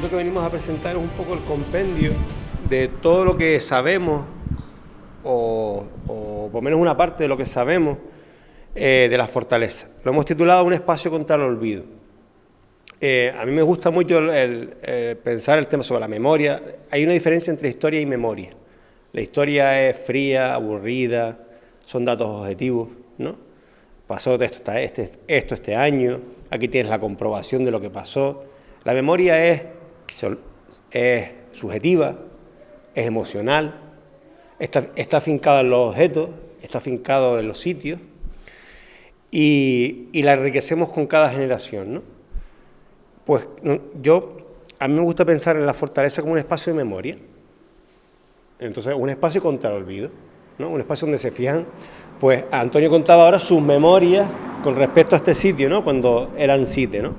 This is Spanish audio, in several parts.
nosotros que venimos a presentar es un poco el compendio de todo lo que sabemos, o por lo menos una parte de lo que sabemos de la fortaleza. Lo hemos titulado Un espacio contra el olvido. A mí me gusta mucho pensar el tema sobre la memoria. Hay una diferencia entre historia y memoria. La historia es fría, aburrida, son datos objetivos, ¿no? Pasó esto este año, aquí tienes la comprobación de lo que pasó. La memoria es subjetiva, es emocional, está afincada en los objetos, está afincado en los sitios y la enriquecemos con cada generación, ¿no? Pues a mí me gusta pensar en la fortaleza como un espacio de memoria. Entonces, un espacio contra el olvido, ¿no? Un espacio donde se fijan. Pues Antonio contaba ahora sus memorias con respecto a este sitio, ¿no? Cuando eran sitios, ¿no?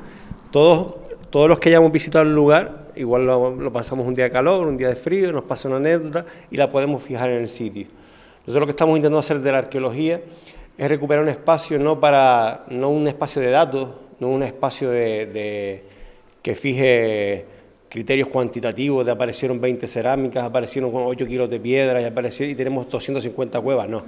Todos los que hayamos visitado el lugar, igual lo pasamos un día de calor, un día de frío, nos pasa una anécdota y la podemos fijar en el sitio. Nosotros lo que estamos intentando hacer de la arqueología es recuperar un espacio, no un espacio de datos, no un espacio que fije criterios cuantitativos de aparecieron 20 cerámicas, aparecieron 8 kilos de piedra y tenemos 250 cuevas, no.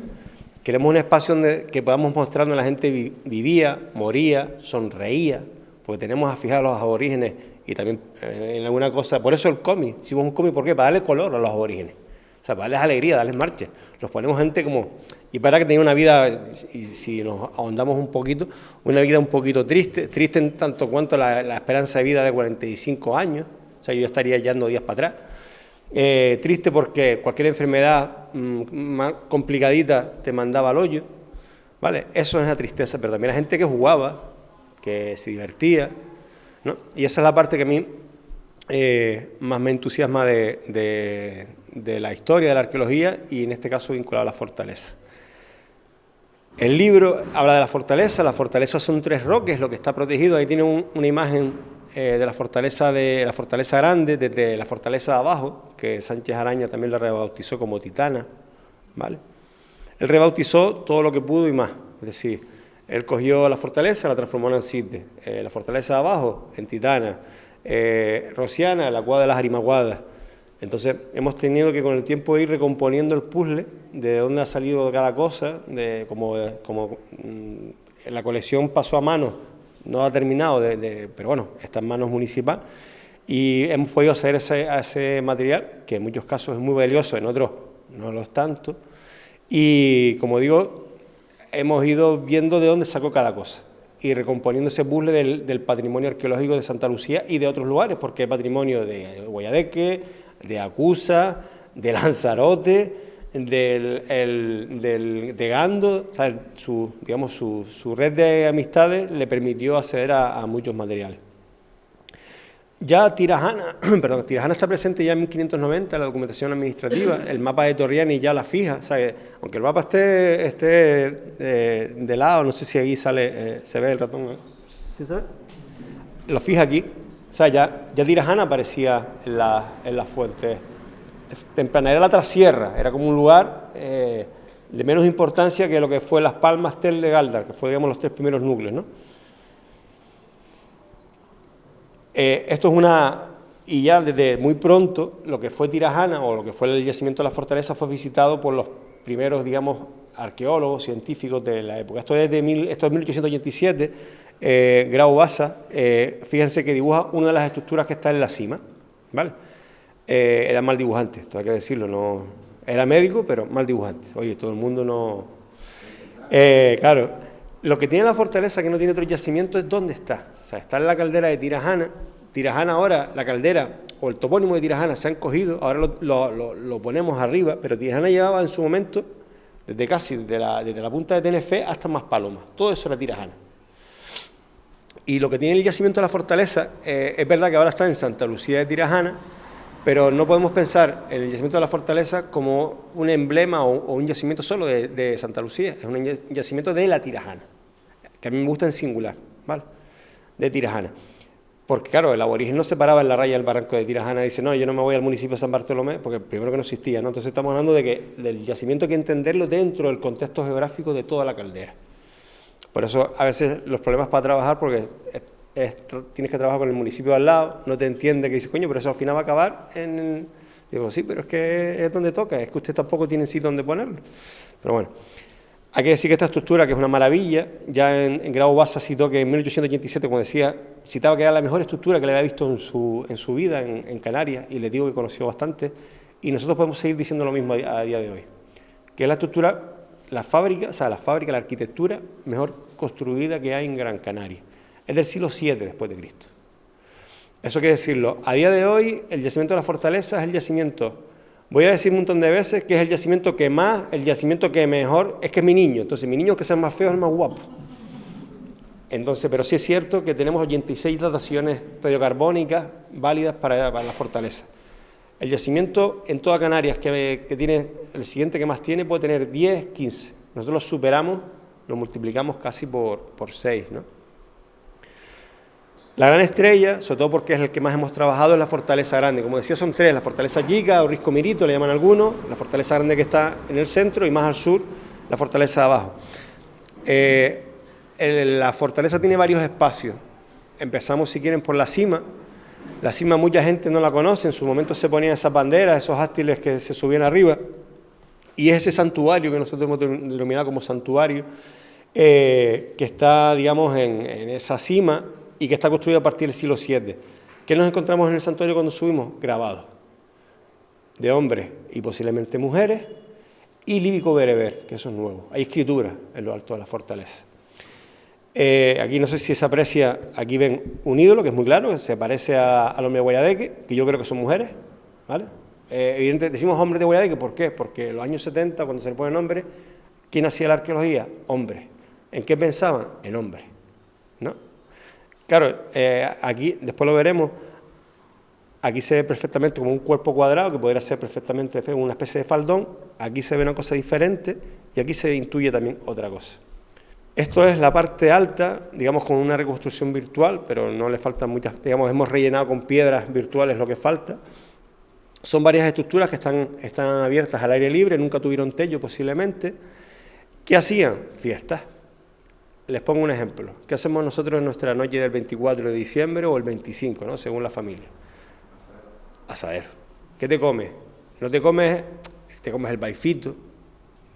Queremos un espacio que podamos mostrar donde la gente vivía, moría, sonreía, porque tenemos a fijar a los aborígenes y también en alguna cosa. Por eso el cómic, hicimos un cómic, ¿por qué? Para darle color a los aborígenes, o sea, para darles alegría, darles marcha. Los ponemos gente como, y para que tenga una vida, y si nos ahondamos un poquito, una vida un poquito triste en tanto cuanto la esperanza de vida de 45 años, o sea, yo estaría echando días para atrás. Triste porque cualquier enfermedad más complicadita te mandaba al hoyo, ¿vale? Eso es la tristeza, pero también la gente que jugaba, que se divertía, ¿no? Y esa es la parte que a mí más me entusiasma de la historia, de la arqueología y en este caso vinculado a la fortaleza. El libro habla de la fortaleza son 3 roques, lo que está protegido, ahí tiene una imagen de la fortaleza grande, desde la fortaleza de abajo, que Sánchez Araña también la rebautizó como Titana, ¿vale? Él rebautizó todo lo que pudo y más, es decir, él cogió la fortaleza, la transformó en Alcide, la fortaleza de abajo en Titana, Rociana, la cuadra de las Arimaguadas. Entonces hemos tenido que con el tiempo ir recomponiendo el puzzle de dónde ha salido cada cosa, como la colección pasó a manos, no ha terminado, pero bueno, está en manos municipal y hemos podido acceder a ese material, que en muchos casos es muy valioso, en otros no lo es tanto, y como digo, hemos ido viendo de dónde sacó cada cosa y recomponiendo ese puzzle del patrimonio arqueológico de Santa Lucía y de otros lugares, porque hay patrimonio de Guayadeque, de Acusa, de Lanzarote, de Gando, o sea, su red de amistades le permitió acceder a muchos materiales. Ya Tirajana está presente ya en 1590, la documentación administrativa, el mapa de Torriani ya la fija, o sea, aunque el mapa esté de lado, no sé si ahí sale, se ve el ratón, ¿eh? ¿Sí se ve? Lo fija aquí, o sea, ya Tirajana aparecía en las fuentes tempranas, era la trasierra, era como un lugar de menos importancia que lo que fue Las Palmas, Tel de Galdar, que fue, digamos, los 3 primeros núcleos, ¿no? Esto es y ya desde muy pronto lo que fue Tirajana o lo que fue el yacimiento de la fortaleza fue visitado por los primeros, digamos, arqueólogos, científicos de la época. Esto es 1887, Grau Bassa, fíjense que dibuja una de las estructuras que está en la cima, ¿vale? Era mal dibujante, esto hay que decirlo, no era médico, pero mal dibujante. Oye, todo el mundo no... claro, lo que tiene la fortaleza que no tiene otro yacimiento es dónde está. O sea, está en la caldera de Tirajana. Tirajana ahora, la caldera o el topónimo de Tirajana se han cogido, ahora lo ponemos arriba, pero Tirajana llevaba en su momento, desde la punta de Tenerife hasta Maspalomas, todo eso era Tirajana. Y lo que tiene el yacimiento de la fortaleza, es verdad que ahora está en Santa Lucía de Tirajana, pero no podemos pensar en el yacimiento de la fortaleza como un emblema o un yacimiento solo de Santa Lucía, es un yacimiento de la Tirajana, que a mí me gusta en singular, ¿vale? De Tirajana. Porque claro, el aborigen no se paraba en la raya del barranco de Tirajana y dice, no, yo no me voy al municipio de San Bartolomé, porque primero que no existía, ¿no? Entonces estamos hablando del yacimiento hay que entenderlo dentro del contexto geográfico de toda la caldera. Por eso a veces los problemas para trabajar, porque tienes que trabajar con el municipio al lado, no te entiende, que dice, coño, pero eso al final va a acabar en... Digo, sí, pero es que es donde toca, es que usted tampoco tiene sitio donde ponerlo. Pero bueno, hay que decir que esta estructura, que es una maravilla, ya en Grau Bassa citó que en 1887, como decía, citaba que era la mejor estructura que le había visto en su vida en Canarias, y le digo que conoció bastante, y nosotros podemos seguir diciendo lo mismo a día de hoy, que es la estructura, la fábrica, la arquitectura mejor construida que hay en Gran Canaria. Es del siglo VII después de Cristo. Eso quiere decirlo, a día de hoy el yacimiento de la Fortaleza es el yacimiento, voy a decir un montón de veces que es el yacimiento que más, el yacimiento que mejor, es que es mi niño, entonces mi niño que sea más feo es el más guapo. Entonces, pero sí es cierto que tenemos 86 dataciones radiocarbónicas válidas para la Fortaleza. El yacimiento en toda Canarias que tiene, el siguiente que más tiene puede tener 10, 15. Nosotros lo superamos, lo multiplicamos casi por 6, ¿no? La gran estrella, sobre todo porque es el que más hemos trabajado, es la Fortaleza Grande. Como decía, son tres, la Fortaleza Chica o Risco Mirito, le llaman algunos, la Fortaleza Grande que está en el centro y más al sur, la Fortaleza de abajo. La Fortaleza tiene varios espacios. Empezamos, si quieren, por la cima. La cima mucha gente no la conoce, en su momento se ponían esas banderas, esos ástiles que se subían arriba, y es ese santuario que nosotros hemos denominado como santuario, que está, digamos, en esa cima, y que está construido a partir del siglo VII. ¿Qué nos encontramos en el santuario cuando subimos? Grabados de hombres y posiblemente mujeres, y líbico bereber, que eso es nuevo. Hay escritura en lo alto de la Fortaleza. Aquí no sé si se aprecia, aquí ven un ídolo, que es muy claro, que se parece al hombre de Guayadeque, que yo creo que son mujeres, ¿vale? Evidentemente, decimos hombres de Guayadeque, ¿por qué? Porque en los años 70, cuando se le pone nombre, ¿quién hacía la arqueología? Hombres. ¿En qué pensaban? En hombres, ¿no? Claro, aquí, después lo veremos, aquí se ve perfectamente como un cuerpo cuadrado, que podría ser perfectamente una especie de faldón, aquí se ve una cosa diferente, y aquí se intuye también otra cosa. Esto es la parte alta, digamos con una reconstrucción virtual, pero no le faltan muchas, digamos, hemos rellenado con piedras virtuales lo que falta. Son varias estructuras que están abiertas al aire libre, nunca tuvieron techo posiblemente. ¿Qué hacían? Fiestas. Les pongo un ejemplo. ¿Qué hacemos nosotros en nuestra noche del 24 de diciembre o el 25, ¿no? Según la familia? Asadero. ¿Qué te comes? No te comes el baifito,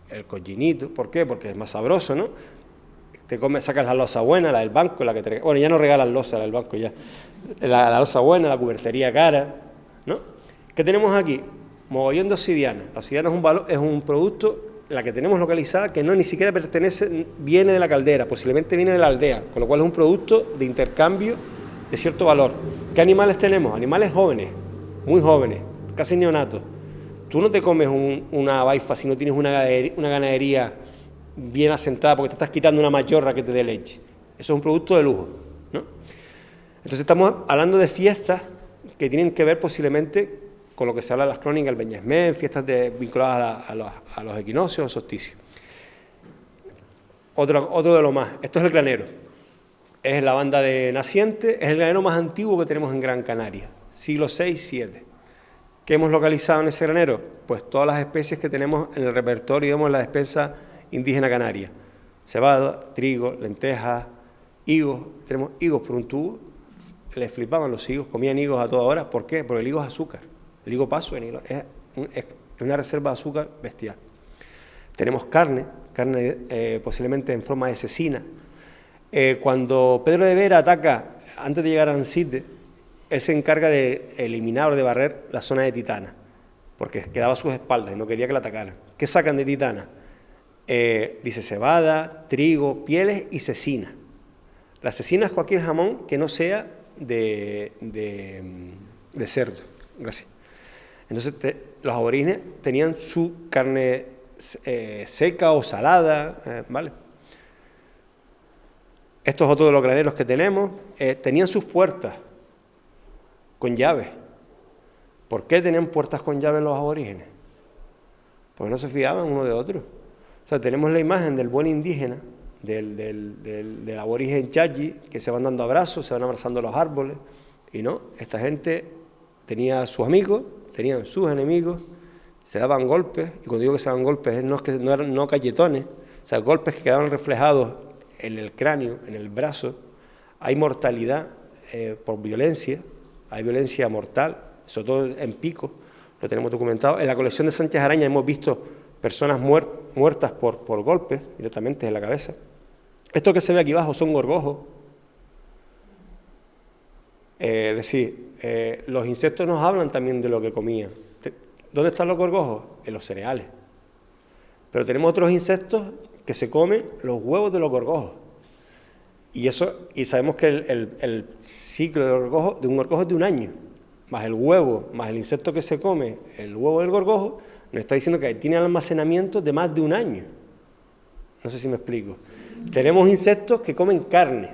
el cochinito. ¿Por qué? Porque es más sabroso, ¿no? Sacas la loza buena, la del banco, la que te... Bueno, ya no regalan loza, la del banco ya. La loza buena, la cubertería cara, ¿no? ¿Qué tenemos aquí? Mogollón de obsidiana. La obsidiana es un producto, la que tenemos localizada, que no ni siquiera pertenece, viene de la caldera, posiblemente viene de la aldea, con lo cual es un producto de intercambio de cierto valor. ¿Qué animales tenemos? Animales jóvenes, muy jóvenes, casi neonatos. Tú no te comes una baifa si no tienes una ganadería bien asentada, porque te estás quitando una machorra que te dé leche. Eso es un producto de lujo, ¿no? Entonces estamos hablando de fiestas que tienen que ver posiblemente con lo que se habla en las crónicas, el Beñasmén, fiestas vinculadas a los equinoccios, solsticios. Otro de lo más, esto es el granero. Es la banda de naciente, es el granero más antiguo que tenemos en Gran Canaria, siglo VI, VII. ¿Qué hemos localizado en ese granero? Pues todas las especies que tenemos en el repertorio, digamos, en la despensa indígena canaria. Cebada, trigo, lentejas, higos. Tenemos higos por un tubo. Les flipaban los higos, comían higos a toda hora. ¿Por qué? Porque el higo es azúcar. El higo paso es una reserva de azúcar bestial. Tenemos carne posiblemente en forma de cecina. Cuando Pedro de Vera ataca, antes de llegar a Ancite, él se encarga de eliminar o de barrer la zona de Titana, porque quedaba a sus espaldas y no quería que la atacaran. ¿Qué sacan de Titana? Dice cebada, trigo, pieles y cecina. La cecina es cualquier jamón que no sea de cerdo. Gracias. Entonces los aborígenes tenían su carne seca o salada, ¿vale? Estos otros de los graneros que tenemos tenían sus puertas con llaves. ¿Por qué tenían puertas con llaves los aborígenes? Porque no se fiaban uno de otro. O sea, tenemos la imagen del buen indígena, del aborigen chachi, que se van dando abrazos, se van abrazando los árboles, y no, esta gente tenía sus amigos, tenían sus enemigos, se daban golpes, y cuando digo que se daban golpes, no eran cachetones, o sea, golpes que quedaban reflejados en el cráneo, en el brazo. Hay mortalidad por violencia, hay violencia mortal, sobre todo en Pico, lo tenemos documentado. En la colección de Sánchez Araña hemos visto personas muertas por golpes directamente en la cabeza. Esto que se ve aquí abajo son gorgojos. Es decir, los insectos nos hablan también de lo que comían. ¿Dónde están los gorgojos? En los cereales. Pero tenemos otros insectos que se comen los huevos de los gorgojos. Y sabemos que el ciclo de un gorgojo es de un año. Más el huevo, más el insecto que se come, el huevo del gorgojo, nos está diciendo que tiene almacenamiento de más de un año. No sé si me explico. Tenemos insectos que comen carne,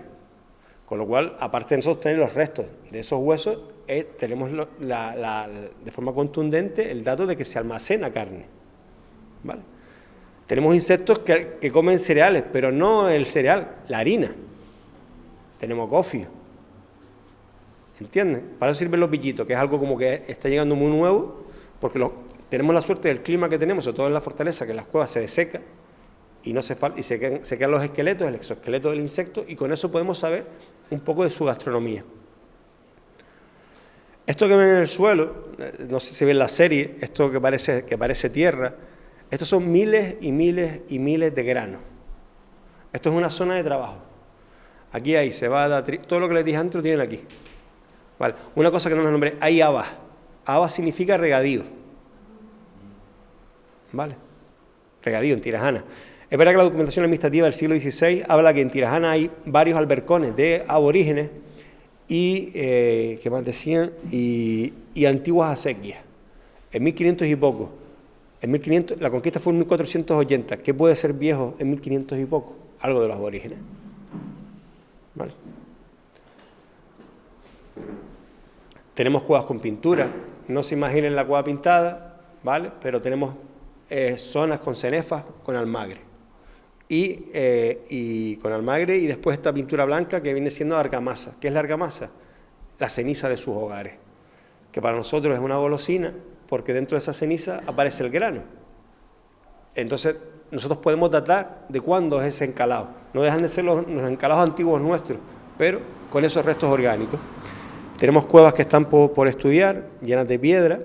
con lo cual, aparte de nosotros tener los restos de esos huesos, tenemos de forma contundente el dato de que se almacena carne. ¿Vale? Tenemos insectos que comen cereales, pero no el cereal, la harina. Tenemos gofio. ¿Entienden? Para eso sirven los pillitos, que es algo como que está llegando muy nuevo, porque tenemos la suerte del clima que tenemos, sobre todo en la fortaleza, que las cuevas se desecan y se quedan los esqueletos, el exoesqueleto del insecto, y con eso podemos saber un poco de su gastronomía. Esto que ven en el suelo, no sé si ven la serie, esto que parece tierra, estos son miles y miles y miles de granos. Esto es una zona de trabajo. Aquí hay cebada, todo lo que les dije antes lo tienen aquí. Vale. Una cosa que no les nombré, hay habas. Habas significa regadío. ¿Vale? Regadío en Tirajana. Es verdad que la documentación administrativa del siglo XVI habla que en Tirajana hay varios albercones de aborígenes y, ¿qué más decían? Y antiguas acequias. En 1500 y poco. En 1500, la conquista fue en 1480. ¿Qué puede ser viejo en 1500 y poco? Algo de los aborígenes. ¿Vale? Tenemos cuevas con pintura, no se imaginen la cueva pintada, ¿vale? Pero tenemos zonas con cenefas, con almagre. Y con almagre y después esta pintura blanca que viene siendo argamasa. ¿Qué es la argamasa? La ceniza de sus hogares, que para nosotros es una golosina, porque dentro de esa ceniza aparece el grano. Entonces, nosotros podemos datar de cuándo es ese encalado. No dejan de ser los encalados antiguos nuestros, pero con esos restos orgánicos. Tenemos cuevas que están por estudiar, llenas de piedra.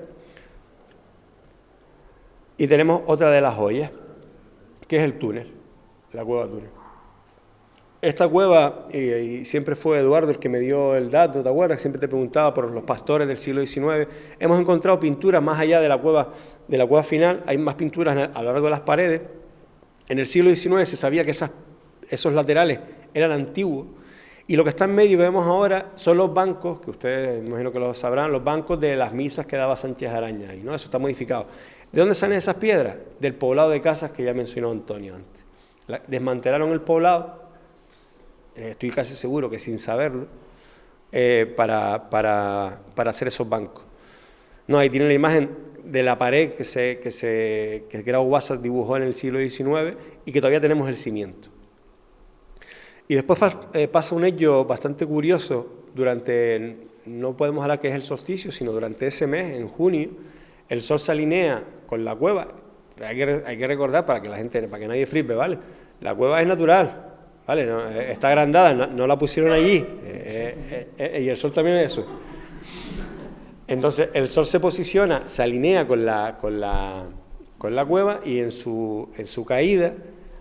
Y tenemos otra de las joyas, que es el túnel, la cueva túnel. Esta cueva, y siempre fue Eduardo el que me dio el dato, ¿te acuerdas? Siempre te preguntaba por los pastores del siglo XIX. Hemos encontrado pinturas más allá de la cueva final, hay más pinturas a lo largo de las paredes. En el siglo XIX se sabía que esos laterales eran antiguos. Y lo que está en medio que vemos ahora son los bancos, que ustedes me imagino que lo sabrán, los bancos de las misas que daba Sánchez Araña, y ¿no? Eso está modificado. ¿De dónde salen esas piedras? Del poblado de casas que ya mencionó Antonio antes. Desmantelaron el poblado, estoy casi seguro que sin saberlo, para hacer esos bancos. No, ahí tienen la imagen de la pared que Grau Bassas dibujó en el siglo XIX y que todavía tenemos el cimiento. Y después pasa un hecho bastante curioso no podemos hablar que es el solsticio, sino durante ese mes, en junio, el sol se alinea con la cueva. Hay que recordar para que nadie flipe, ¿vale? La cueva es natural, ¿vale? No, está agrandada, no la pusieron allí, y el sol también es eso. Entonces, el sol se posiciona, se alinea con la cueva y en su caída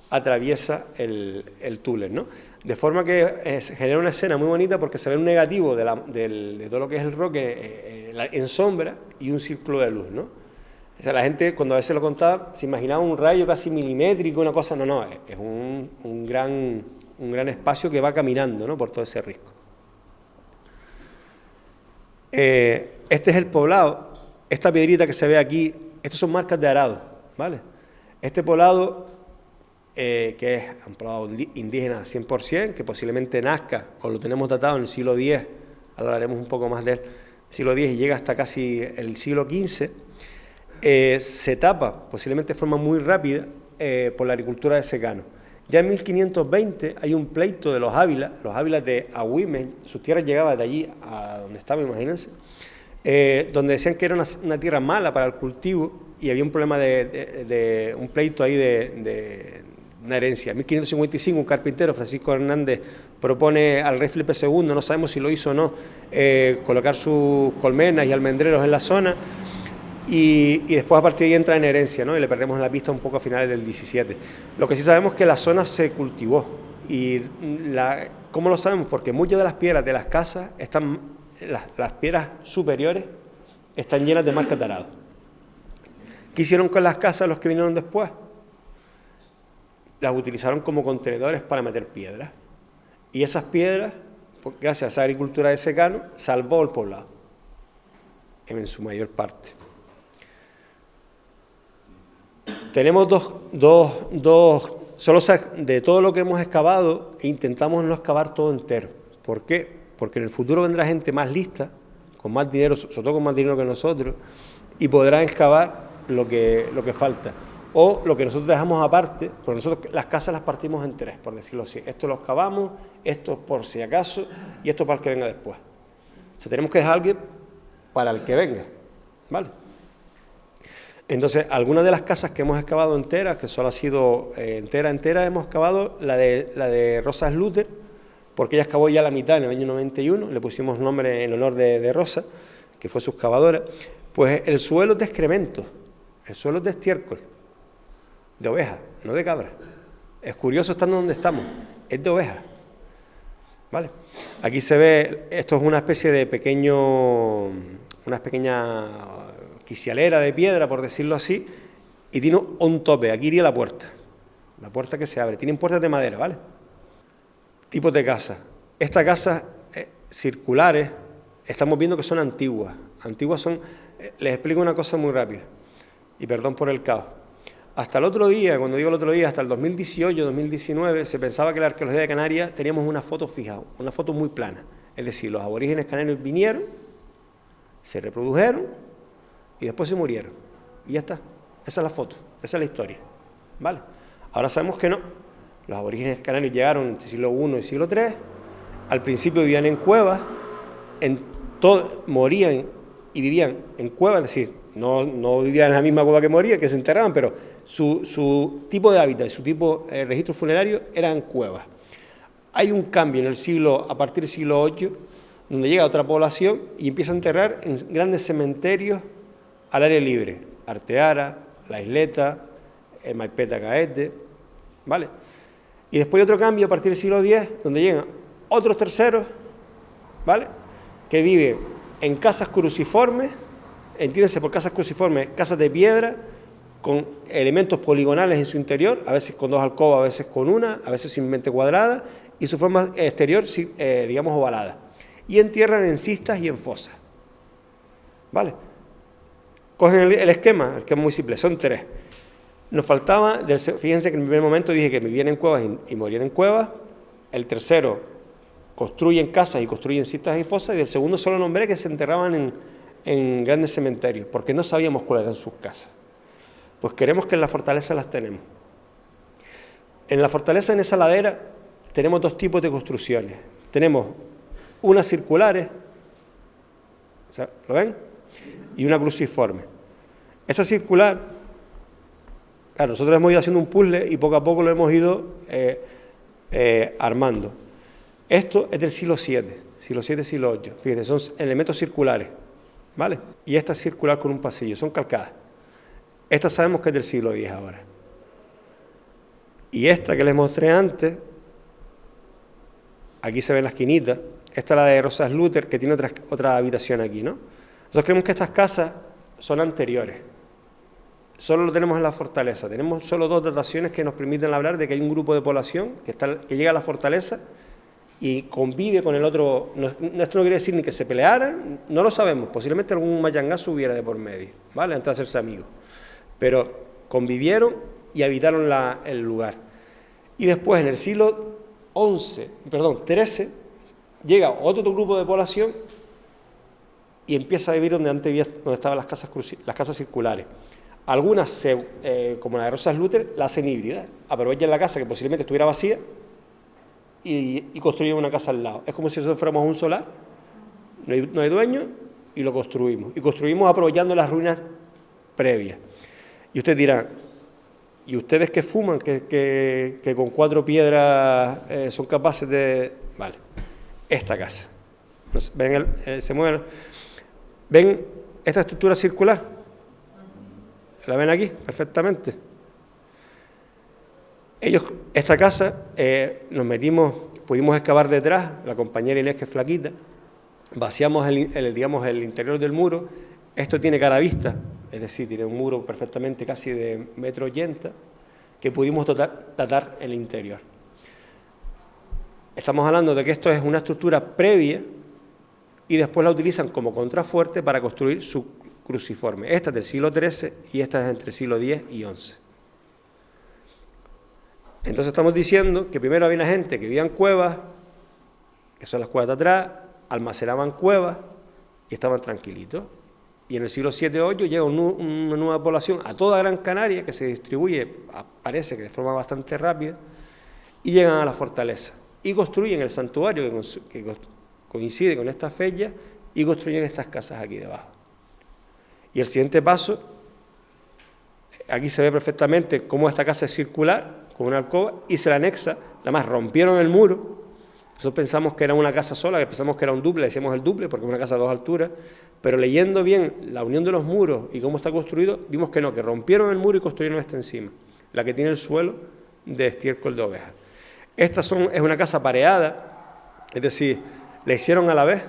atraviesa el túnel, ¿no? De forma que genera una escena muy bonita porque se ve un negativo de todo lo que es el roque en sombra y un círculo de luz, ¿no? O sea, la gente cuando a veces lo contaba se imaginaba un rayo casi milimétrico, una cosa, no, es un gran espacio que va caminando, ¿no? Por todo ese risco. Este es el poblado, esta piedrita que se ve aquí, estos son marcas de arado, ¿vale? Este poblado, que es un poblado indígena 100%, que posiblemente nazca, o lo tenemos datado en el siglo X, hablaremos un poco más del siglo X y llega hasta casi el siglo XV, se tapa, posiblemente de forma muy rápida, por la agricultura de secano. Ya en 1520 hay un pleito de los Ávilas de Agüime, sus tierras llegaban de allí a donde estaba, imagínense, donde decían que era una tierra mala para el cultivo y había un problema de un pleito ahí de una herencia. En 1555 un carpintero, Francisco Hernández, propone al rey Felipe II, no sabemos si lo hizo o no, colocar sus colmenas y almendreros en la zona, y después a partir de ahí entra en herencia, ¿no? Y le perdemos la pista un poco a finales del 17. Lo que sí sabemos es que la zona se cultivó. Y ¿cómo lo sabemos? Porque muchas de las piedras de las casas, las piedras superiores, están llenas de marcas de arado. ¿Qué hicieron con las casas los que vinieron después? Las utilizaron como contenedores para meter piedras. Y esas piedras, gracias a esa agricultura de secano, salvó el poblado, en su mayor parte. Tenemos solo de todo lo que hemos excavado, intentamos no excavar todo entero. ¿Por qué? Porque en el futuro vendrá gente más lista, con más dinero, sobre todo con más dinero que nosotros, y podrán excavar lo que falta. O lo que nosotros dejamos aparte, porque nosotros las casas las partimos en tres, por decirlo así. Esto lo excavamos, esto por si acaso, y esto para el que venga después. O sea, tenemos que dejar algo para el que venga, ¿vale? Entonces, algunas de las casas que hemos excavado enteras, que solo ha sido entera, hemos excavado la de Rosas Luther, porque ella excavó ya la mitad en el año 91, le pusimos nombre en honor de Rosa, que fue su excavadora. Pues el suelo es de excremento, el suelo es de estiércol, de oveja, no de cabra. Es curioso estando donde estamos, es de oveja, ¿vale? Aquí se ve, esto es una especie de una pequeña quicialera de piedra, por decirlo así, y tiene un tope, aquí iría la puerta que se abre, tienen puertas de madera, ¿vale? Tipos de casas. Estas casas circulares, estamos viendo que son antiguas. Antiguas son, les explico una cosa muy rápida, y perdón por el caos. Hasta el otro día, cuando digo el otro día, hasta el 2018, 2019, se pensaba que la arqueología de Canarias teníamos una foto fija, una foto muy plana. Es decir, los aborígenes canarios vinieron, se reprodujeron, y después se murieron. Y ya está. Esa es la foto, esa es la historia. ¿Vale? Ahora sabemos que no. Los aborígenes canarios llegaron entre el siglo I y el siglo III. Al principio vivían en cuevas, morían y vivían en cuevas, es decir, no vivían en la misma cueva que morían, que se enterraban, pero su tipo de hábitat, su tipo de registro funerario eran cuevas. Hay un cambio a partir del siglo VIII, donde llega otra población y empieza a enterrar en grandes cementerios al aire libre, Arteara, La Isleta, el Maipeta Caete, ¿vale? Y después otro cambio a partir del siglo X, donde llegan otros terceros, ¿vale?, que viven en casas cruciformes, entiéndase por casas cruciformes, casas de piedra, con elementos poligonales en su interior, a veces con 2 alcobas, a veces con una, a veces simplemente cuadrada, y su forma exterior, digamos, ovalada. Y entierran en cistas y en fosas, ¿vale? Cogen el esquema muy simple, son 3. Nos faltaba, fíjense que en el primer momento dije que vivían en cuevas y morían en cuevas. El tercero, construyen casas y construyen cistas y fosas. Y el segundo solo nombré que se enterraban en grandes cementerios, porque no sabíamos cuáles eran sus casas. Pues queremos que en la fortaleza las tenemos. En la fortaleza, en esa ladera, tenemos 2 tipos de construcciones. Tenemos unas circulares, ¿lo ven? Y una cruciforme. Esa circular, claro, nosotros hemos ido haciendo un puzzle y poco a poco lo hemos ido armando. Esto es del siglo VII, siglo VIII. Fíjense, son elementos circulares, ¿vale? Y esta es circular con un pasillo, son calcadas. Esta sabemos que es del siglo X ahora. Y esta que les mostré antes, aquí se ven las esquinitas, esta es la de Rosas Luther, que tiene otra habitación aquí, ¿no? Nosotros creemos que estas casas son anteriores. Solo lo tenemos en la fortaleza. Tenemos solo 2 dataciones que nos permiten hablar de que hay un grupo de población que llega a la fortaleza y convive con el otro. Esto no quiere decir ni que se pelearan, no lo sabemos. Posiblemente algún mayangazo hubiera de por medio, ¿vale?, antes de hacerse amigos. Pero convivieron y habitaron el lugar. Y después, en el siglo XIII, llega otro grupo de población y empieza a vivir donde estaban las casas circulares. Algunas, como la de Rosas Luther, la hacen híbrida. Aprovechan la casa que posiblemente estuviera vacía y construyen una casa al lado. Es como si nosotros fuéramos un solar, no hay dueño, y lo construimos. Y construimos aprovechando las ruinas previas. Y usted dirá, Y ustedes que fuman, que con 4 piedras son capaces de... Vale, esta casa. ¿Ven? Se mueven. ¿Ven esta estructura circular? ¿La ven aquí? Perfectamente. Esta casa, nos metimos, pudimos excavar detrás, la compañera Inés, que es flaquita, vaciamos digamos, el interior del muro. Esto tiene cara a vista, es decir, tiene un muro perfectamente casi de 1,80 m, que pudimos datar el interior. Estamos hablando de que esto es una estructura previa y después la utilizan como contrafuerte para construir su cruciforme. Esta es del siglo XIII y esta es entre el siglo X y XI. Entonces estamos diciendo que primero había una gente que vivía en cuevas, que son las cuevas de atrás, almacenaban cuevas y estaban tranquilitos. Y en el siglo VII-VIII llega una nueva población a toda Gran Canaria, que se distribuye, parece que de forma bastante rápida, y llegan a la fortaleza. Y construyen el santuario que coincide con esta fecha, y construyen estas casas aquí debajo. Y el siguiente paso, aquí se ve perfectamente cómo esta casa es circular, con una alcoba, y se la anexa, además rompieron el muro. Nosotros pensamos que era una casa sola, que pensamos que era un duple, decíamos el duple porque es una casa de 2 alturas, pero leyendo bien la unión de los muros y cómo está construido, vimos que no, que rompieron el muro y construyeron esta encima, la que tiene el suelo de estiércol de oveja. Esta es una casa pareada, es decir, la hicieron a la vez.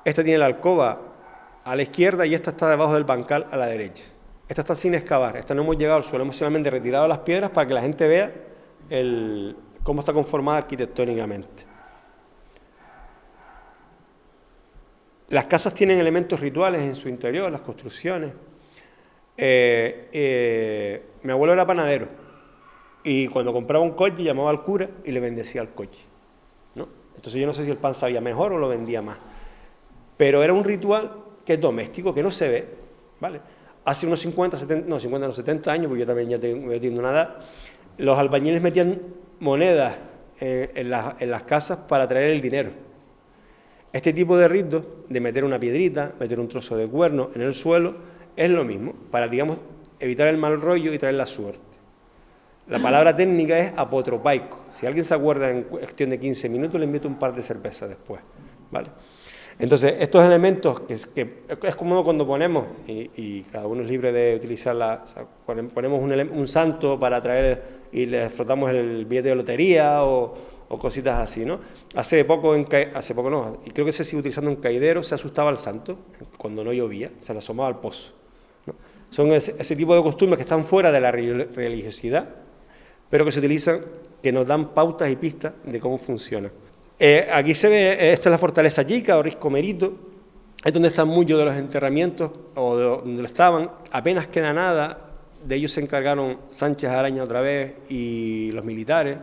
Esta tiene la alcoba a la izquierda y esta está debajo del bancal a la derecha. Esta está sin excavar, esta no hemos llegado al suelo, hemos solamente retirado las piedras para que la gente vea cómo está conformada arquitectónicamente. Las casas tienen elementos rituales en su interior, las construcciones. Mi abuelo era panadero y cuando compraba un coche llamaba al cura y le bendecía el coche, ¿no? Entonces yo no sé si el pan sabía mejor o lo vendía más, pero era un ritual que es doméstico, que no se ve, ¿vale? Hace unos 70 años, porque yo también ya tengo una edad, los albañiles metían monedas en las casas para traer el dinero. Este tipo de ritos, de meter una piedrita, meter un trozo de cuerno en el suelo, es lo mismo, para, digamos, evitar el mal rollo y traer la suerte. La palabra técnica es apotropaico. Si alguien se acuerda en cuestión de 15 minutos, le invito un par de cervezas después, ¿vale? Entonces, estos elementos que es como cuando ponemos, y cada uno es libre de utilizarla, o sea, ponemos un santo para traer y le frotamos el billete de lotería o cositas así, ¿no? Hace poco no, y creo que se sigue utilizando en Caidero, se asustaba al santo cuando no llovía, se le asomaba al pozo, ¿no? Son ese tipo de costumbres que están fuera de la religiosidad, pero que se utilizan, que nos dan pautas y pistas de cómo funciona. Aquí se ve, esto es la fortaleza chica o Risco Merito, es donde están muchos de los enterramientos, o donde lo estaban, apenas queda nada, de ellos se encargaron Sánchez Araña otra vez y los militares,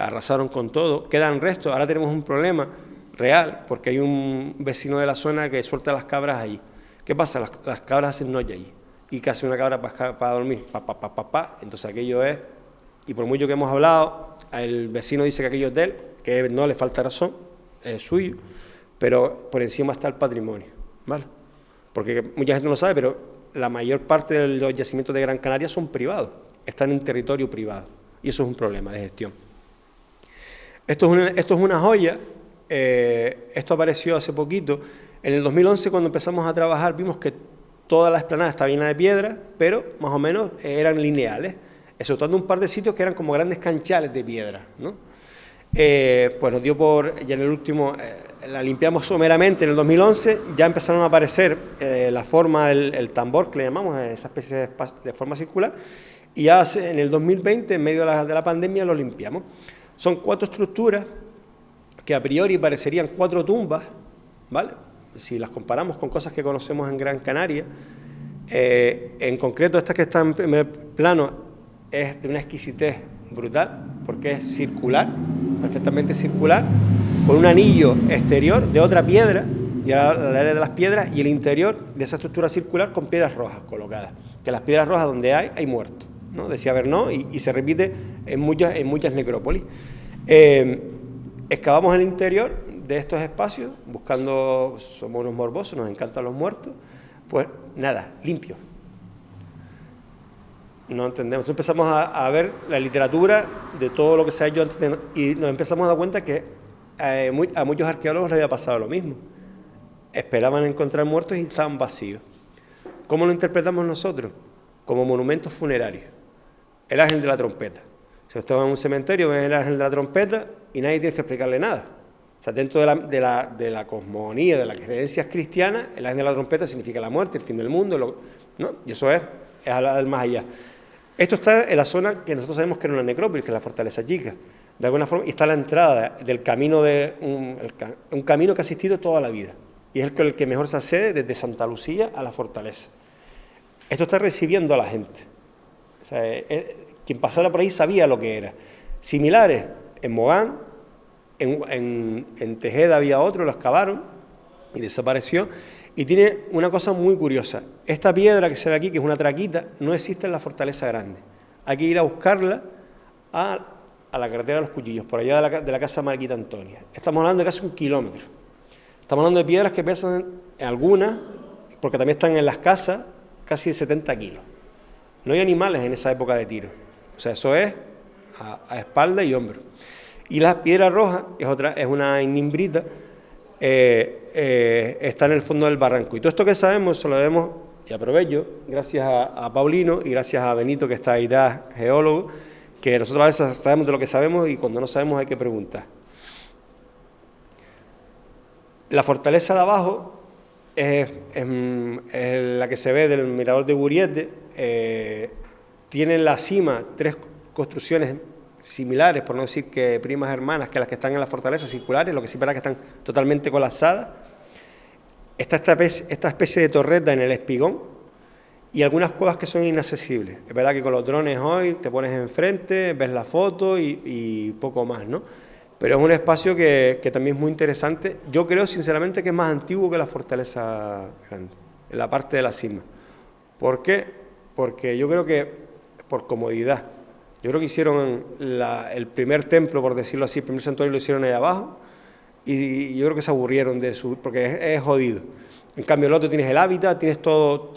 arrasaron con todo, quedan restos. Ahora tenemos un problema real, porque hay un vecino de la zona que suelta las cabras allí. ¿Qué pasa? Las cabras hacen noche allí, y que hace una cabra para dormir, entonces aquello es, y por mucho que hemos hablado, el vecino dice que aquello es de él, que no le falta razón, es suyo, pero por encima está el patrimonio, ¿vale? Porque mucha gente no lo sabe, pero la mayor parte de los yacimientos de Gran Canaria son privados, están en territorio privado, y eso es un problema de gestión. Esto es una joya, esto apareció hace poquito. En el 2011, cuando empezamos a trabajar, vimos que toda la explanada estaba llena de piedra, pero más o menos eran lineales, exceptuando un par de sitios que eran como grandes canchales de piedra, ¿no? Pues nos dio ya en el último, la limpiamos someramente en el 2011, ya empezaron a aparecer la forma, el tambor, que le llamamos, esa especie de forma circular, y ya en el 2020, en medio de la pandemia, lo limpiamos. Son 4 estructuras que a priori parecerían 4 tumbas, ¿vale? Si las comparamos con cosas que conocemos en Gran Canaria, en concreto esta que está en primer plano es de una exquisitez brutal, porque es circular, perfectamente circular, con un anillo exterior de otra piedra, y ahora la ley de las piedras, y el interior de esa estructura circular con piedras rojas colocadas, que las piedras rojas donde hay muertos, ¿no? Decía Bernó, y se repite en muchas necrópolis. Excavamos el interior de estos espacios, buscando, somos unos morbosos, nos encantan los muertos, pues nada, limpio. no entendemos. Entonces empezamos a ver la literatura de todo lo que se ha hecho antes y nos empezamos a dar cuenta que a muchos arqueólogos les había pasado lo mismo. Esperaban encontrar muertos y estaban vacíos. ¿Cómo lo interpretamos nosotros? Como monumentos funerarios. El ángel de la trompeta. Si usted va a un cementerio, ve el ángel de la trompeta y nadie tiene que explicarle nada. O sea, dentro de la cosmogonía, de las creencias cristianas, el ángel de la trompeta significa la muerte, el fin del mundo, ¿no? Y eso es hablar del más allá. Esto está en la zona que nosotros sabemos que era una necrópolis, que es la Fortaleza Chica. De alguna forma, y está la entrada del camino un camino que ha existido toda la vida. Y es el que mejor se accede desde Santa Lucía a la fortaleza. Esto está recibiendo a la gente. O sea, quien pasara por ahí sabía lo que era. Similares, en Mogán, en Tejeda había otro, lo excavaron y desapareció. Y tiene una cosa muy curiosa. Esta piedra que se ve aquí, que es una traquita, no existe en la Fortaleza Grande. Hay que ir a buscarla a la carretera de los Cuchillos, por allá de la casa Marquita Antonia. Estamos hablando de casi 1 kilómetro. Estamos hablando de piedras que pesan en algunas, porque también están en las casas, casi de 70 kilos. No hay animales en esa época de tiro. O sea, eso es a espalda y hombro. Y la piedra roja es una inimbrita, está en el fondo del barranco. Y todo esto que sabemos, eso lo debemos, y aprovecho, gracias a Paulino y gracias a Benito, que está ahí, geólogo, que nosotros a veces sabemos de lo que sabemos y cuando no sabemos hay que preguntar. La fortaleza de abajo es la que se ve del mirador de Guriete. Tiene en la cima 3 construcciones similares, por no decir que primas hermanas, que las que están en la fortaleza circulares, lo que sí es verdad que están totalmente colapsadas. Está esta especie de torreta en el espigón y algunas cuevas que son inaccesibles. Es verdad que con los drones hoy te pones enfrente, ves la foto y poco más, ¿no? Pero es un espacio que también es muy interesante. Yo creo sinceramente que es más antiguo que la Fortaleza Grande, en la parte de la cima. ¿Por qué? Porque yo creo que por comodidad. Yo creo que hicieron el primer templo, por decirlo así, el primer santuario lo hicieron ahí abajo y yo creo que se aburrieron de subir, porque es jodido. En cambio el otro tienes el hábitat, tienes todo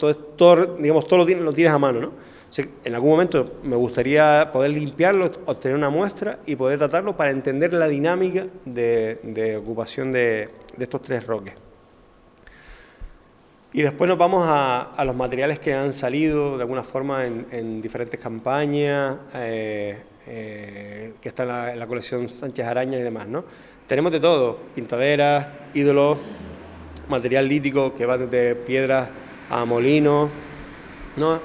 digamos, todo lo tienes a mano, ¿no? O sea, en algún momento me gustaría poder limpiarlo, obtener una muestra y poder tratarlo para entender la dinámica de ocupación de estos 3 roques. Y después nos vamos a los materiales que han salido de alguna forma en diferentes campañas, que están en la colección Sánchez Araña y demás, ¿no? Tenemos de todo, pintaderas, ídolos, material lítico que va desde piedras a molinos, ¿no?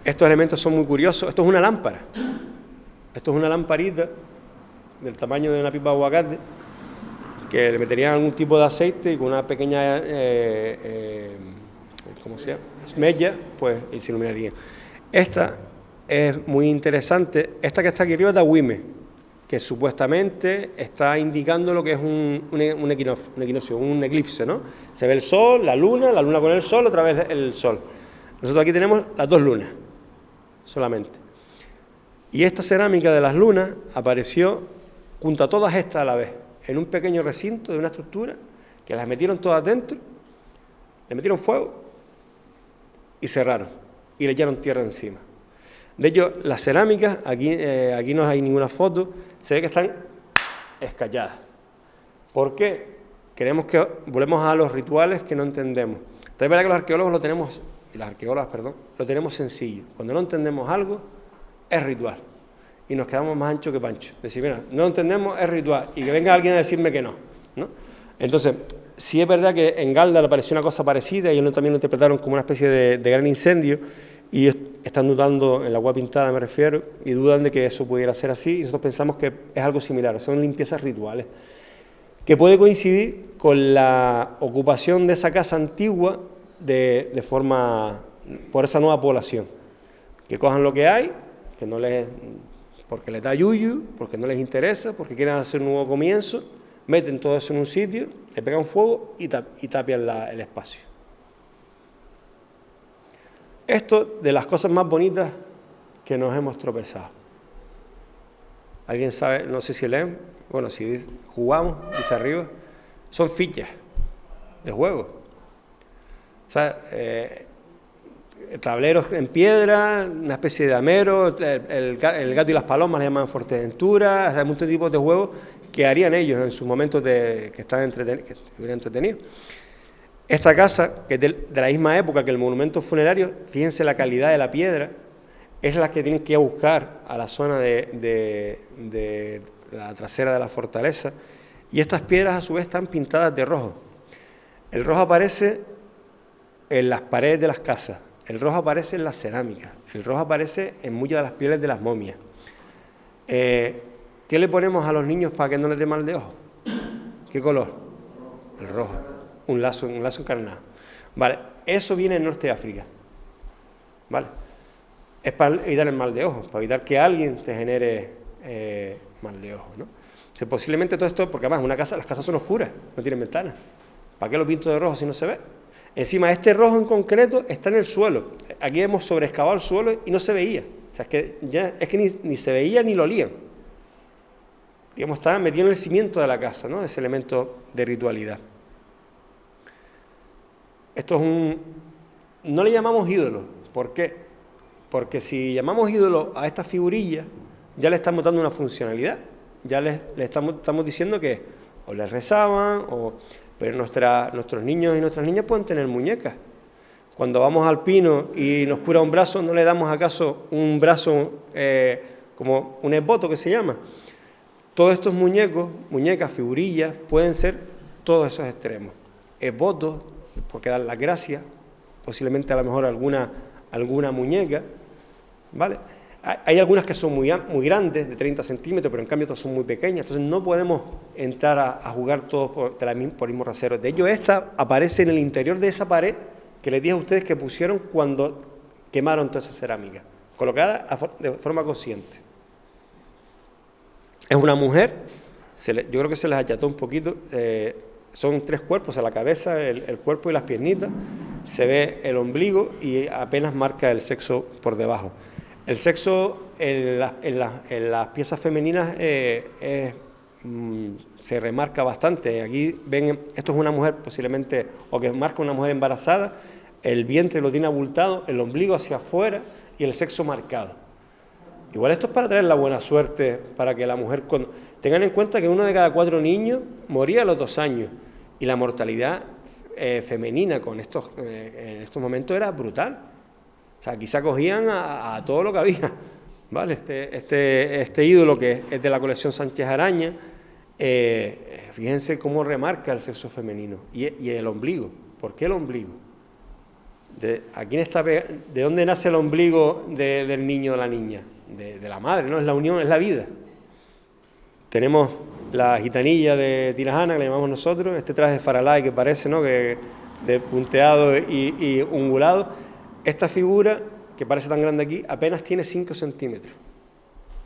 Estos elementos son muy curiosos. Esto es una lámpara. Esto es una lamparita del tamaño de una pipa de aguacate que le meterían algún tipo de aceite y con una pequeña ¿cómo se llama? Mella, pues, y se iluminaría. Esta es muy interesante. Esta que está aquí arriba es Tahuime, que supuestamente está indicando lo que es un equinoccio, un eclipse, ¿no? Se ve el sol, la luna con el sol, otra vez el sol. Nosotros aquí tenemos las 2 lunas, solamente. Y esta cerámica de las lunas apareció junto a todas estas a la vez, en un pequeño recinto de una estructura, que las metieron todas dentro, le metieron fuego y cerraron, y le echaron tierra encima. De hecho, las cerámicas, aquí no hay ninguna foto, se ve que están escalladas. ¿Por qué? Queremos que volvemos a los rituales que no entendemos. Es verdad que los arqueólogos las arqueólogas, lo tenemos sencillo. Cuando no entendemos algo, es ritual. Y nos quedamos más ancho que pancho. Decir, mira, no entendemos, es ritual. Y que venga alguien a decirme que no, ¿no? Entonces, sí es verdad que en Galdar apareció una cosa parecida y ellos también lo interpretaron como una especie de gran incendio y están dudando, en la agua pintada me refiero, y dudan de que eso pudiera ser así y nosotros pensamos que es algo similar, son limpiezas rituales, que puede coincidir con la ocupación de esa casa antigua de forma, por esa nueva población, que cojan lo que hay, que no les, porque les da yuyu, porque no les interesa, porque quieren hacer un nuevo comienzo, meten todo eso en un sitio, le pegan fuego y tapian el espacio. Esto de las cosas más bonitas que nos hemos tropezado. ¿Alguien sabe? No sé si leen. Bueno, si jugamos, dice arriba, son fichas de juego. O sea, tableros en piedra, una especie de amero, el gato y las palomas le llaman Fuerteventura, hay muchos tipos de juegos que harían ellos en sus momentos que estuvieran entretenidos. Esta casa, que es de la misma época que el monumento funerario, fíjense la calidad de la piedra, es la que tienen que ir a buscar a la zona de la trasera de la fortaleza, y estas piedras a su vez están pintadas de rojo. El rojo aparece en las paredes de las casas, el rojo aparece en las cerámicas, el rojo aparece en muchas de las pieles de las momias. ¿Qué le ponemos a los niños para que no les dé mal de ojo? ¿Qué color? El rojo, un lazo encarnado. Vale, eso viene del norte de África. Vale, es para evitar el mal de ojo, para evitar que alguien te genere mal de ojo, ¿no? O sea, posiblemente todo esto, porque además las casas son oscuras, no tienen ventanas. ¿Para qué lo pinto de rojo si no se ve? Encima, este rojo en concreto está en el suelo. Aquí hemos sobreexcavado el suelo y no se veía. O sea, es que ni se veía ni lo olían. Digamos, estaba metido en el cimiento de la casa, ¿no? Ese elemento de ritualidad. Esto es no le llamamos ídolo. ¿Por qué? Porque si llamamos ídolo a estas figurillas, ya le estamos dando una funcionalidad. Ya le estamos diciendo que o les rezaban, pero nuestros niños y nuestras niñas pueden tener muñecas. Cuando vamos al pino y nos cura un brazo, ¿no le damos acaso un brazo como un esboto que se llama? Todos estos muñecos, muñecas, figurillas, pueden ser todos esos extremos. Esbotos, porque dan las gracias, posiblemente a lo mejor alguna muñeca, ¿vale? Hay algunas que son muy grandes, de 30 centímetros, pero en cambio otras son muy pequeñas, entonces no podemos entrar a jugar todos por el mismo rasero. De hecho, esta aparece en el interior de esa pared que les dije a ustedes que pusieron cuando quemaron toda esa cerámica, colocada de forma consciente. Es una mujer, yo creo que se les acható un poquito, son 3 cuerpos, la cabeza, el cuerpo y las piernitas, se ve el ombligo y apenas marca el sexo por debajo. El sexo en las piezas femeninas se remarca bastante. Aquí ven, esto es una mujer posiblemente, o que marca una mujer embarazada, el vientre lo tiene abultado, el ombligo hacia afuera y el sexo marcado. Igual esto es para traer la buena suerte, para que la mujer... Tengan en cuenta que 1 de cada 4 niños moría a los 2 años y la mortalidad femenina en estos momentos era brutal. O sea, aquí se acogían a todo lo que había, ¿vale? Este ídolo que es de la colección Sánchez Araña, fíjense cómo remarca el sexo femenino y el ombligo. ¿Por qué el ombligo? ¿De dónde nace el ombligo del niño o de la niña? De la madre, ¿no? Es la unión, es la vida. Tenemos la gitanilla de Tirajana, que le llamamos nosotros, este traje de Faralay que parece, ¿no? De punteado y ungulado. Esta figura, que parece tan grande aquí, apenas tiene 5 centímetros.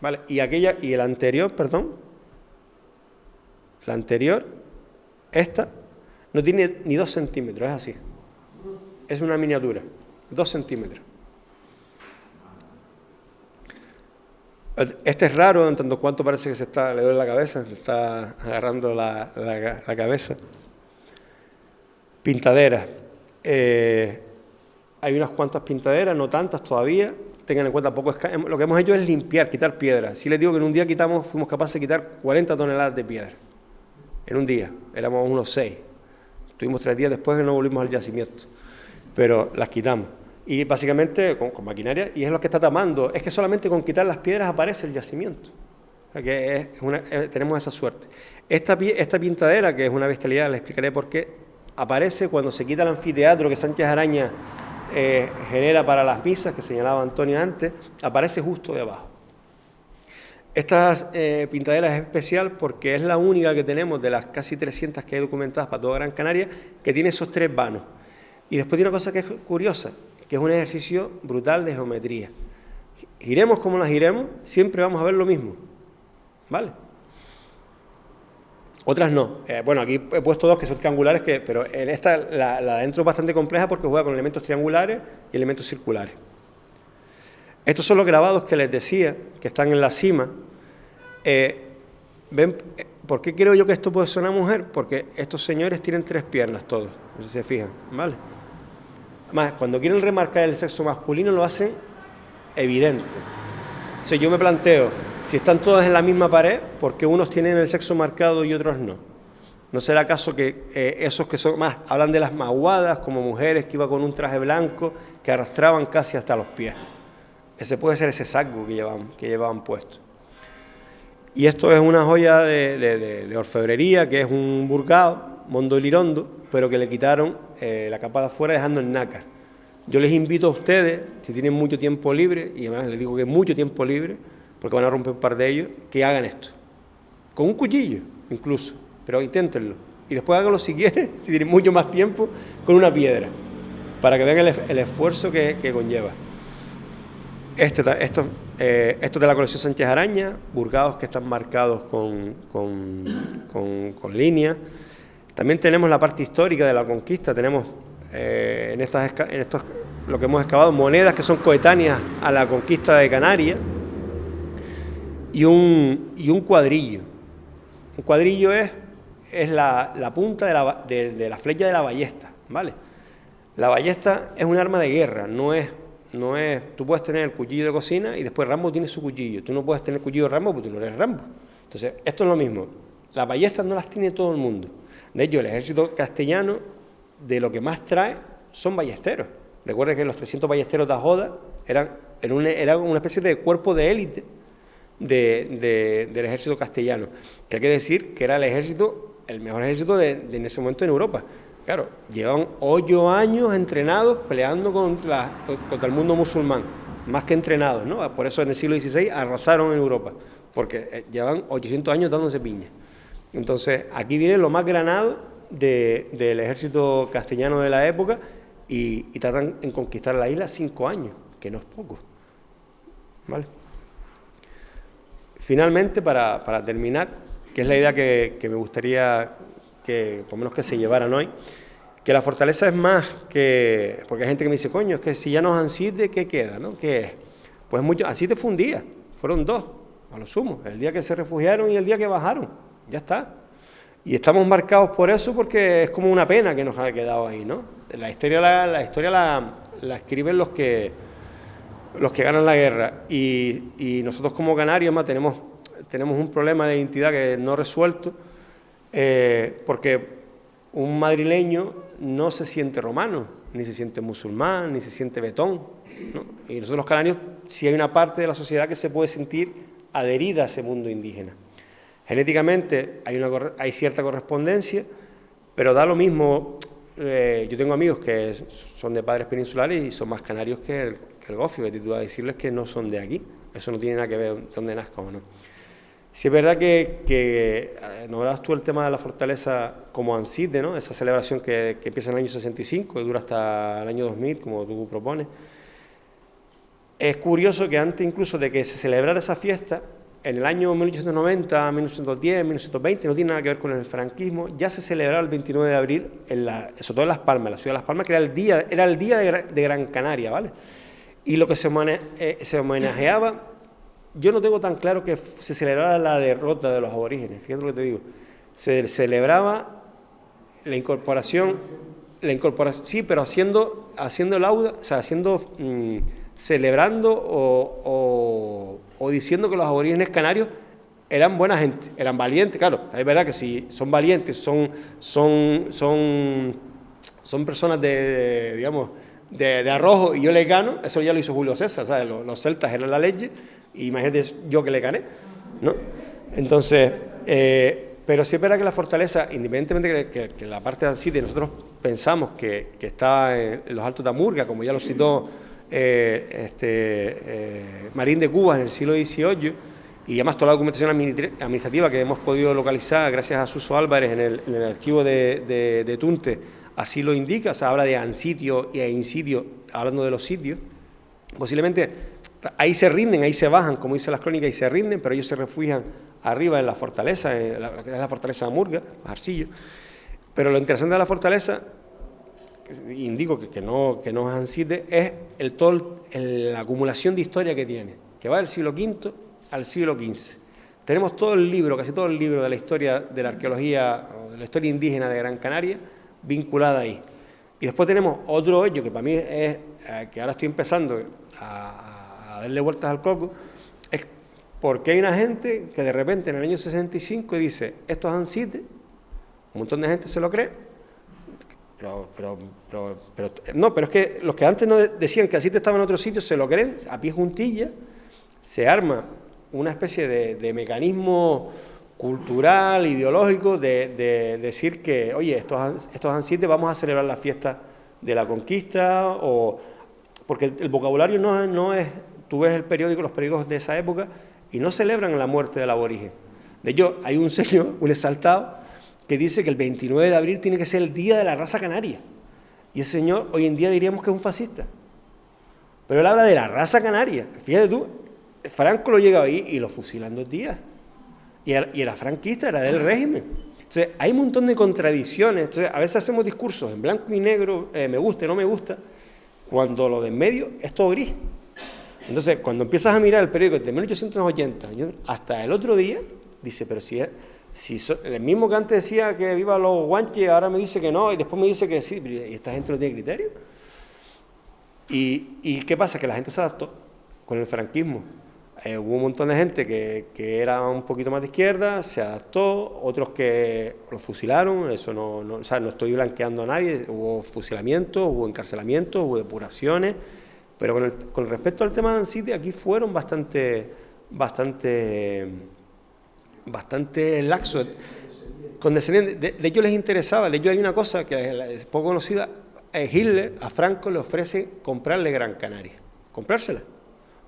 ¿Vale? Y el anterior, la anterior, esta, no tiene ni 2 centímetros, es así. Es una miniatura, 2 centímetros. Este es raro, en tanto cuanto parece que le duele la cabeza, se está agarrando la cabeza. Pintaderas. Hay unas cuantas pintaderas, no tantas todavía. Tengan en cuenta, lo que hemos hecho es limpiar, quitar piedras. Sí les digo que en un día fuimos capaces de quitar 40 toneladas de piedra. En un día, éramos unos 6. Estuvimos 3 días después que no volvimos al yacimiento. Pero las quitamos. Y básicamente con maquinaria, y es lo que está tapando. Es que solamente con quitar las piedras aparece el yacimiento. O sea que tenemos esa suerte. Esta pintadera, que es una bestialidad, les explicaré por qué, aparece cuando se quita el anfiteatro que Sánchez Araña genera para las misas, que señalaba Antonio antes, aparece justo debajo. Esta pintadera es especial porque es la única que tenemos de las casi 300 que hay documentadas para toda Gran Canaria que tiene esos 3 vanos. Y después tiene una cosa que es curiosa, que es un ejercicio brutal de geometría. Giremos como las giremos, siempre vamos a ver lo mismo, ¿vale? Otras no. Bueno, aquí he puesto 2 que son triangulares, pero en esta la de adentro es bastante compleja porque juega con elementos triangulares y elementos circulares. Estos son los grabados que les decía, que están en la cima. ¿Ven? ¿Por qué creo yo que esto puede ser una mujer? Porque estos señores tienen 3 piernas todos, no sé si se fijan, ¿vale? Más, cuando quieren remarcar el sexo masculino lo hacen evidente. O sea, yo me planteo, si están todas en la misma pared, ¿por qué unos tienen el sexo marcado y otros no? ¿No será acaso que esos que son más, hablan de las maguadas, como mujeres que iban con un traje blanco, que arrastraban casi hasta los pies? Ese puede ser ese sacgo que llevaban puesto. Y esto es una joya de orfebrería, que es un burgao, mondo lirondo, pero que le quitaron la capa de afuera dejando el nácar. Yo les invito a ustedes, si tienen mucho tiempo libre, y además les digo que mucho tiempo libre, porque van a romper un par de ellos, que hagan esto. Con un cuchillo, incluso, pero inténtenlo. Y después háganlo si quieren, si tienen mucho más tiempo, con una piedra, para que vean el esfuerzo que conlleva. Esto de la colección Sánchez Araña, burgados que están marcados con líneas. También tenemos la parte histórica de la conquista, tenemos en estos lo que hemos excavado, monedas que son coetáneas a la conquista de Canarias y un cuadrillo. Un cuadrillo es la punta de la flecha de la ballesta, ¿vale? La ballesta es un arma de guerra, no es, tú puedes tener el cuchillo de cocina y después Rambo tiene su cuchillo, tú no puedes tener el cuchillo de Rambo porque tú no eres Rambo. Entonces, esto es lo mismo, las ballestas no las tiene todo el mundo. De hecho, el ejército castellano, de lo que más trae, son ballesteros. Recuerden que los 300 ballesteros de Ajoda eran una especie de cuerpo de élite del ejército castellano, que hay que decir que era el mejor ejército en ese momento en Europa. Claro, llevan 8 años entrenados peleando contra el mundo musulmán, más que entrenados, ¿no? Por eso en el siglo XVI arrasaron en Europa, porque llevan 800 años dándose piña. Entonces, aquí viene lo más granado del ejército castellano de la época y tratan en conquistar la isla 5 años, que no es poco, ¿vale? Finalmente, para terminar, que es la idea que me gustaría que, por lo menos que se llevaran hoy, que la fortaleza es más que... Porque hay gente que me dice, coño, es que si ya nos han sido, ¿qué queda, no? ¿Qué es? Pues así te fue un día, fueron 2, a lo sumo, el día que se refugiaron y el día que bajaron, ya está. Y estamos marcados por eso porque es como una pena que nos haya quedado ahí, ¿no? La historia la escriben los que ganan la guerra y nosotros como canarios más tenemos un problema de identidad que no resuelto porque un madrileño no se siente romano, ni se siente musulmán, ni se siente betón, ¿no? Y nosotros los canarios sí hay una parte de la sociedad que se puede sentir adherida a ese mundo indígena. Genéticamente hay cierta correspondencia, pero da lo mismo. Yo tengo amigos que son de padres peninsulares y son más canarios que el gofio, que te voy a decirles que no son de aquí. Eso no tiene nada que ver dónde nazca o no. Si es verdad que nombrabas tú el tema de la fortaleza como Ansite, ¿no? Esa celebración que empieza en el año 65 y dura hasta el año 2000, como tú propones. Es curioso que antes incluso de que se celebrara esa fiesta, en el año 1890, 1910, 1920, no tiene nada que ver con el franquismo, ya se celebraba el 29 de abril, sobre todo en Las Palmas, en la ciudad de Las Palmas, que era el día de Gran Canaria, ¿vale? Y lo que se homenajeaba, yo no tengo tan claro que se celebrara la derrota de los aborígenes, fíjate lo que te digo, se celebraba la incorporación, sí, pero haciendo lauda, o sea, celebrando o diciendo que los aborígenes canarios eran buena gente, eran valientes. Claro, es verdad que si son valientes, son personas de arrojo y yo les gano, eso ya lo hizo Julio César, ¿sabes? Los celtas eran la leche y imagínate yo que le gané, ¿no? Entonces, pero sí es verdad que la fortaleza, independientemente que la parte de Ansite, nosotros pensamos que está en los Altos de Amurga, como ya lo citó Marín de Cuba en el siglo XVIII, y además toda la documentación administrativa que hemos podido localizar gracias a Suso Álvarez en el archivo de Tunte, así lo indica, o sea, habla de ansitio y insitio, hablando de los sitios. Posiblemente ahí se rinden, ahí se bajan, como dicen las crónicas, y se rinden, pero ellos se refugian arriba en la fortaleza, que es la fortaleza de Amurga, los Arcillos. Pero lo interesante de la fortaleza, indico que no es Ansite, es la acumulación de historia que tiene, que va del siglo V al siglo XV. Tenemos casi todo el libro de la historia de la arqueología, o de la historia indígena de Gran Canaria, vinculada ahí. Y después tenemos otro hoyo que para mí es, que ahora estoy empezando a darle vueltas al coco, es porque hay una gente que de repente en el año 65 dice, esto es Ansite, un montón de gente se lo cree, pero es que los que antes no decían que Ansite estaba en otro sitio se lo creen a pie juntilla, se arma una especie de mecanismo cultural, ideológico, de decir que, oye, estos Ansite vamos a celebrar la fiesta de la conquista, o porque el vocabulario no es, tú ves el periódico, los periódicos de esa época, y no celebran la muerte del aborigen. De hecho, hay un señor, un exaltado, que dice que el 29 de abril tiene que ser el día de la raza canaria. Y ese señor, hoy en día diríamos que es un fascista. Pero él habla de la raza canaria. Fíjate tú, Franco lo llega ahí y lo fusilan 2 días. Y era franquista, era del régimen. Entonces, hay un montón de contradicciones. Entonces, a veces hacemos discursos en blanco y negro, me gusta, no me gusta, cuando lo de en medio es todo gris. Entonces, cuando empiezas a mirar el periódico desde 1880 hasta el otro día, dice, pero si el mismo que antes decía que viva los guanches, ahora me dice que no, y después me dice que sí, y esta gente no tiene criterio. ¿Y qué pasa? Que la gente se adaptó con el franquismo. Hubo un montón de gente que era un poquito más de izquierda, se adaptó, otros que los fusilaron, eso o sea, no estoy blanqueando a nadie, hubo fusilamientos, hubo encarcelamientos, hubo depuraciones, pero con respecto al tema de Ansite, aquí fueron bastante laxos, condescendientes. De ellos les interesaba, de ellos hay una cosa que es poco conocida, Hitler a Franco le ofrece comprarle Gran Canaria, comprársela.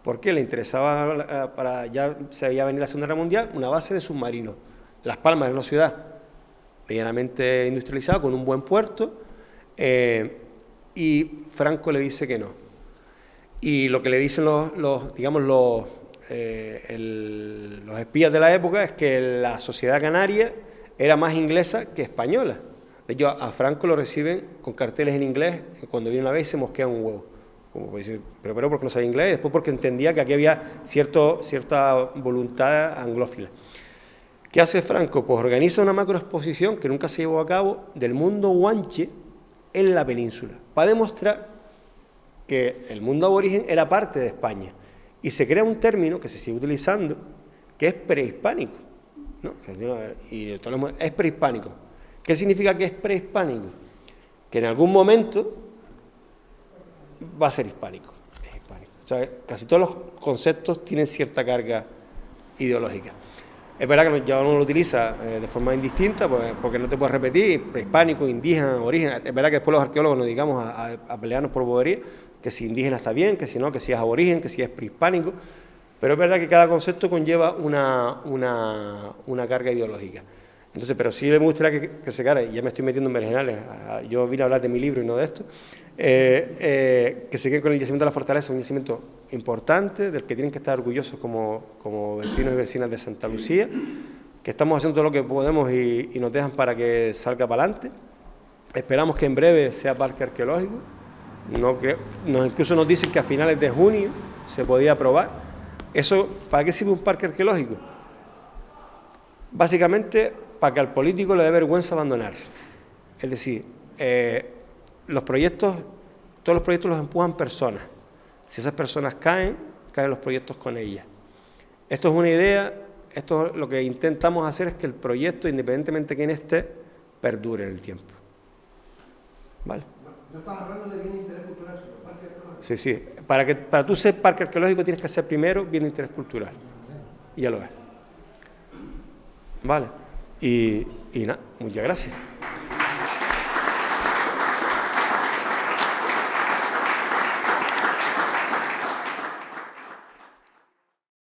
¿Por qué? Le interesaba, ya se veía venir la Segunda Guerra Mundial, una base de submarinos. Las Palmas era una ciudad medianamente industrializada, con un buen puerto, y Franco le dice que no. Y lo que le dicen los espías de la época es que la sociedad canaria era más inglesa que española. De hecho, a Franco lo reciben con carteles en inglés, cuando viene una vez se mosquea un huevo. Como decir, pero porque no sabía inglés, después porque entendía que aquí había cierta voluntad anglófila. ¿Qué hace Franco? Pues organiza una macroexposición que nunca se llevó a cabo del mundo guanche en la península, para demostrar que el mundo aborigen era parte de España. Y se crea un término que se sigue utilizando, que es prehispánico, ¿no? Y es prehispánico. ¿Qué significa que es prehispánico? Que en algún momento va a ser hispánico. Es hispánico. O sea, casi todos los conceptos tienen cierta carga ideológica. Es verdad que ya uno lo utiliza de forma indistinta, pues, porque no te puedes repetir, prehispánico, indígena, origen. Es verdad que después los arqueólogos nos dedicamos a pelearnos por bobería, que si indígena está bien, que si no, que si es aborigen, que si es prehispánico, pero es verdad que cada concepto conlleva una carga ideológica. Entonces, pero sí me gustaría que se quedara, y ya me estoy metiendo en berenjenales, yo vine a hablar de mi libro y no de esto, que se queden con el yacimiento de la Fortaleza, un yacimiento importante, del que tienen que estar orgullosos como vecinos y vecinas de Santa Lucía, que estamos haciendo todo lo que podemos y nos dejan para que salga para adelante. Esperamos que en breve sea parque arqueológico, incluso nos dicen que a finales de junio se podía aprobar. Eso, ¿para qué sirve un parque arqueológico? Básicamente, para que al político le dé vergüenza abandonar. Es decir, todos los proyectos los empujan personas. Si esas personas caen los proyectos con ellas. Esto es una idea, esto lo que intentamos hacer es que el proyecto, independientemente de quién esté, perdure en el tiempo. ¿Vale? No estás hablando de bien de interés cultural, sino parque arqueológico. Sí. Para tú ser parque arqueológico tienes que ser primero bien de interés cultural. Y ya lo es. Vale. Y nada, muchas gracias.